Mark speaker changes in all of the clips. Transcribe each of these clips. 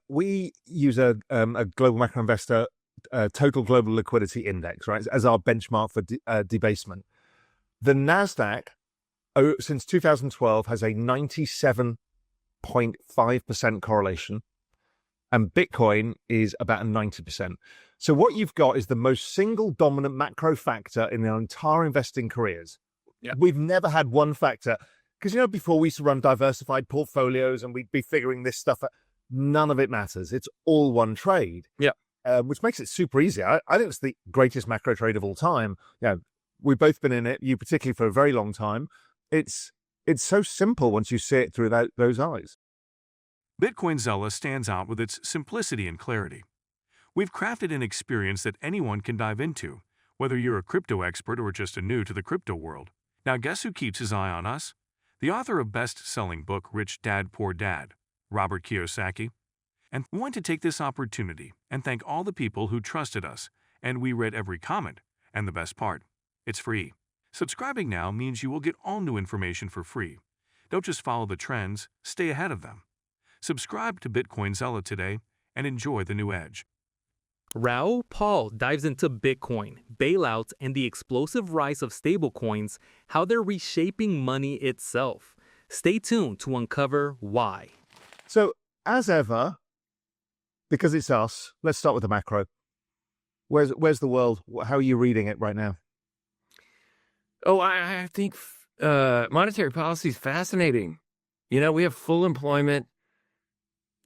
Speaker 1: We use a global macro investor total global liquidity index, right, as our benchmark for debasement. The Nasdaq, since 2012, has a 97.5% correlation, and Bitcoin is about a 90%. So what you've got is the most single dominant macro factor in our entire investing careers.
Speaker 2: Yeah.
Speaker 1: We've never had one factor, because before we used to run diversified portfolios and we'd be figuring this stuff out. None of it matters. It's all one trade.
Speaker 2: Yeah.
Speaker 1: Which makes it super easy. I think it's the greatest macro trade of all time. We've both been in it, you particularly, for a very long time. It's so simple once you see it through those eyes.
Speaker 3: Bitcoinzilla stands out with its simplicity and clarity. We've crafted an experience that anyone can dive into, whether you're a crypto expert or just a new to the crypto world. Now, guess who keeps his eye on us? The author of best-selling book Rich Dad, Poor Dad, Robert Kiyosaki. And we want to take this opportunity and thank all the people who trusted us, and we read every comment. And the best part, it's free. Subscribing now means you will get all new information for free. Don't just follow the trends, stay ahead of them. Subscribe to Bitcoinzilla today and enjoy the new edge.
Speaker 4: Raoul Pal dives into Bitcoin, bailouts, and the explosive rise of stablecoins, how they're reshaping money itself. Stay tuned to uncover why.
Speaker 1: So, as ever, because it's us, let's start with the macro. Where's the world? How are you reading it right now?
Speaker 2: Oh, I think monetary policy is fascinating. We have full employment.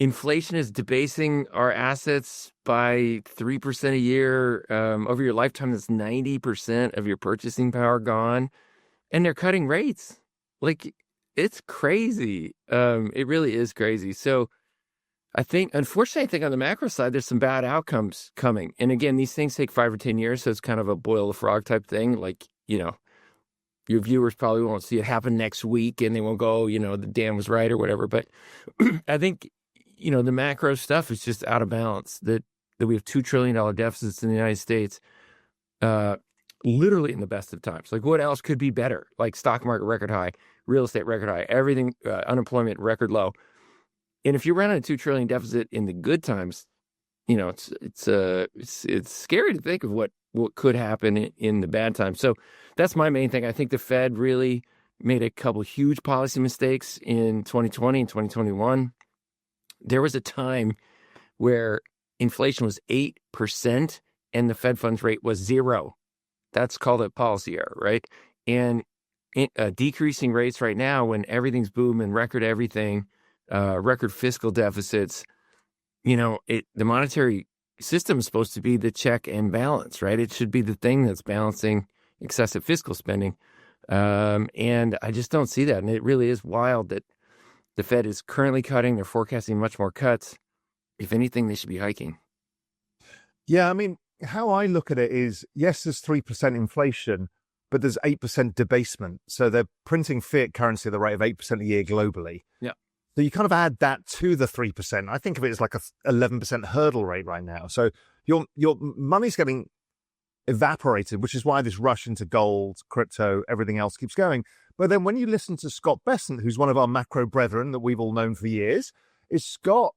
Speaker 2: Inflation is debasing our assets by 3% a year. Over your lifetime, that's 90% of your purchasing power gone. And they're cutting rates. It's crazy. It really is crazy. So unfortunately, I think on the macro side, there's some bad outcomes coming. And again, these things take 5 or 10 years. So it's kind of a boil the frog type thing. Your viewers probably won't see it happen next week and they won't go, the dam was right or whatever. But I think, the macro stuff is just out of balance, that we have $2 trillion deficits in the United States, literally in the best of times. What else could be better? Stock market record high, real estate record high, everything, unemployment record low. And if you run a $2 trillion deficit in the good times, it's scary to think of what could happen in the bad times. So that's my main thing. I think the Fed really made a couple huge policy mistakes in 2020 and 2021. There was a time where inflation was 8% and the Fed funds rate was 0. That's called a policy error, right? And decreasing rates right now when everything's booming, record everything, record fiscal deficits, the monetary system is supposed to be the check and balance, right? It should be the thing that's balancing excessive fiscal spending. And I just don't see that. And it really is wild that the Fed is currently cutting. They're forecasting much more cuts. If anything, they should be hiking.
Speaker 1: Yeah, how I look at it is, yes, there's 3% inflation, but there's 8% debasement. So they're printing fiat currency at the rate of 8% a year globally.
Speaker 2: Yeah.
Speaker 1: So you kind of add that to the 3%. I think of it as like a 11% hurdle rate right now. So your money's getting evaporated, which is why this rush into gold, crypto, everything else keeps going. But then when you listen to Scott Bessent, who's one of our macro brethren that we've all known for years, Scott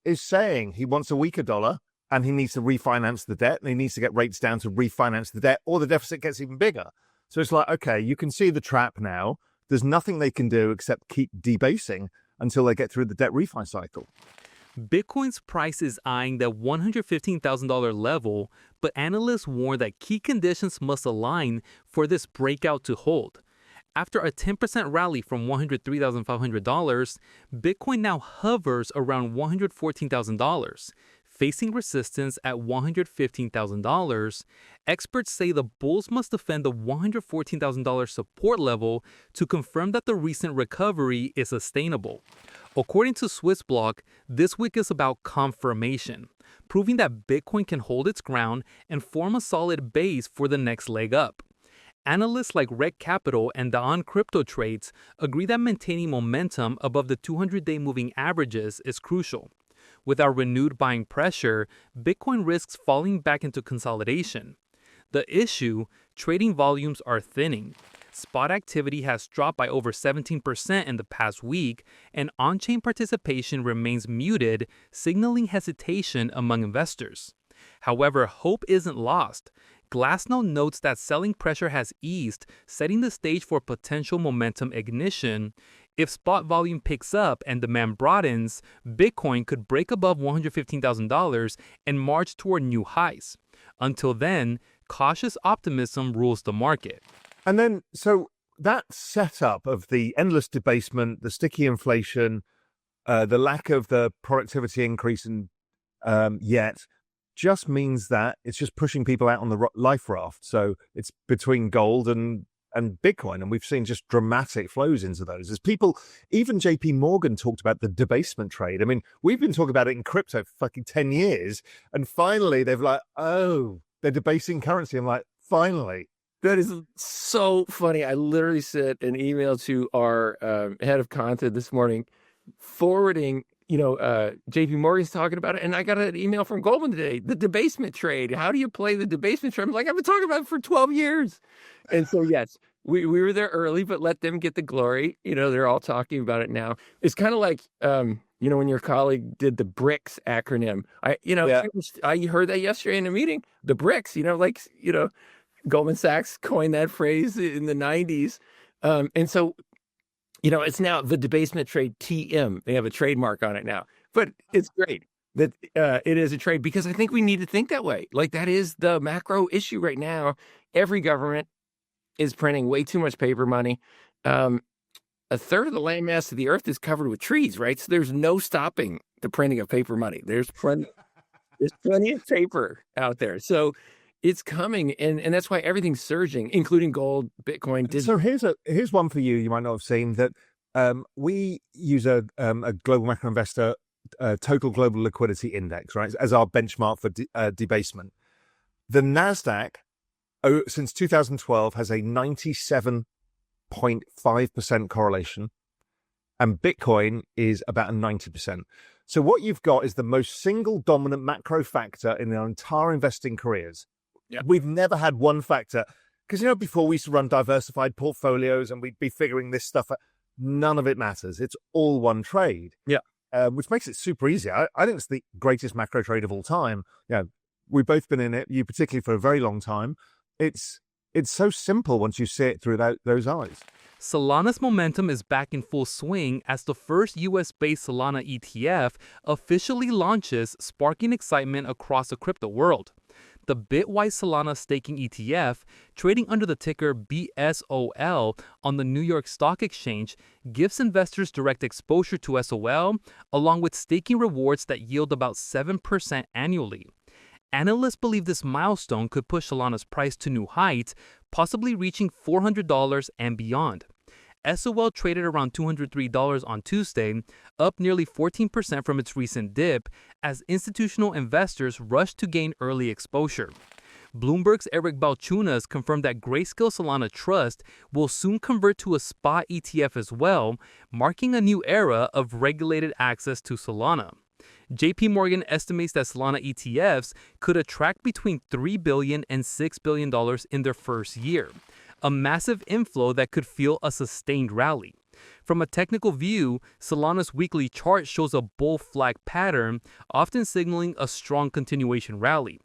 Speaker 1: is saying he wants a weaker dollar and he needs to refinance the debt and he needs to get rates down to refinance the debt, or the deficit gets even bigger. So it's like, okay, you can see the trap now. There's nothing they can do except keep debasing until they get through the debt refi cycle.
Speaker 4: Bitcoin's price is eyeing the $115,000 level, but analysts warn that key conditions must align for this breakout to hold. After a 10% rally from $103,500, Bitcoin now hovers around $114,000. Facing resistance at $115,000, experts say the bulls must defend the $114,000 support level to confirm that the recent recovery is sustainable. According to Swissblock, this week is about confirmation, proving that Bitcoin can hold its ground and form a solid base for the next leg up. Analysts like Reg Capital and the On Crypto Trades agree that maintaining momentum above the 200-day moving averages is crucial. With our renewed buying pressure, Bitcoin risks falling back into consolidation. The issue, trading volumes are thinning. spot activity has dropped by over 17% in the past week, and on-chain participation remains muted, signaling hesitation among investors. However, hope isn't lost. Glassnode notes that selling pressure has eased, setting the stage for potential momentum ignition. If spot volume picks up and demand broadens, Bitcoin could break above $115,000 and march toward new highs. Until then, cautious optimism rules the market.
Speaker 1: And then, so that setup of the endless debasement, the sticky inflation, the lack of the productivity increase in yet, just means that it's just pushing people out on the life raft. So it's between gold and Bitcoin, and we've seen just dramatic flows into those. As people, even JP Morgan talked about the debasement trade. I mean, we've been talking about it in crypto for fucking 10 years, and finally they've like, oh, they're debasing currency. I'm like, finally.
Speaker 2: That is so funny. I literally sent an email to our head of content this morning, forwarding, JP Morgan's talking about it, and I got an email from Goldman today, the debasement trade. How do you play the debasement trade? I'm like, I've been talking about it for 12 years. And so, yes, we were there early, but let them get the glory. They're all talking about it now. It's kind of like, when your colleague did the BRICS acronym. I heard that yesterday in a meeting, the BRICS, Goldman Sachs coined that phrase in the 90s. And so, it's now the debasement trade TM. They have a trademark on it now. But it's great that it is a trade, because I think we need to think that way. Like, that is the macro issue right now. Every government is printing way too much paper money. A third of the landmass of the earth is covered with trees, right? So there's no stopping the printing of paper money. There's plenty of paper out there. So it's coming, and that's why everything's surging, including gold, Bitcoin.
Speaker 1: So here's one for you. You might not have seen that. We use a global macro investor total global liquidity index, right, as our benchmark for debasement. The Nasdaq, since 2012, has a 97.5% correlation, and Bitcoin is about a 90%. So what you've got is the most single dominant macro factor in our entire investing careers. Yeah. We've never had one factor, because, before we used to run diversified portfolios and we'd be figuring this stuff out. None of it matters. It's all one trade.
Speaker 2: Yeah.
Speaker 1: Which makes it super easy. I think it's the greatest macro trade of all time. We've both been in it, you particularly, for a very long time. It's so simple once you see it through those eyes.
Speaker 4: Solana's momentum is back in full swing as the first US-based Solana ETF officially launches, sparking excitement across the crypto world. The Bitwise Solana staking ETF, trading under the ticker BSOL on the New York Stock Exchange, gives investors direct exposure to SOL, along with staking rewards that yield about 7% annually. Analysts believe this milestone could push Solana's price to new heights, possibly reaching $400 and beyond. SOL traded around $203 on Tuesday, up nearly 14% from its recent dip, as institutional investors rushed to gain early exposure. Bloomberg's Eric Balchunas confirmed that Grayscale Solana Trust will soon convert to a spot ETF as well, marking a new era of regulated access to Solana. JP Morgan estimates that Solana ETFs could attract between $3 billion and $6 billion in their first year, a massive inflow that could fuel a sustained rally. From a technical view, Solana's weekly chart shows a bull flag pattern, often signaling a strong continuation rally.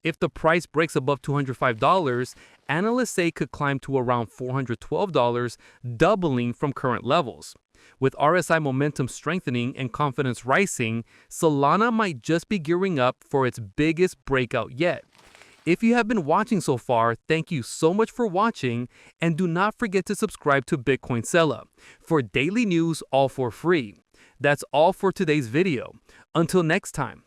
Speaker 4: If the price breaks above $205, analysts say it could climb to around $412, doubling from current levels. With RSI momentum strengthening and confidence rising, Solana might just be gearing up for its biggest breakout yet. If you have been watching so far, thank you so much for watching, and do not forget to subscribe to Bitcoin Seller for daily news all for free. That's all for today's video. Until next time.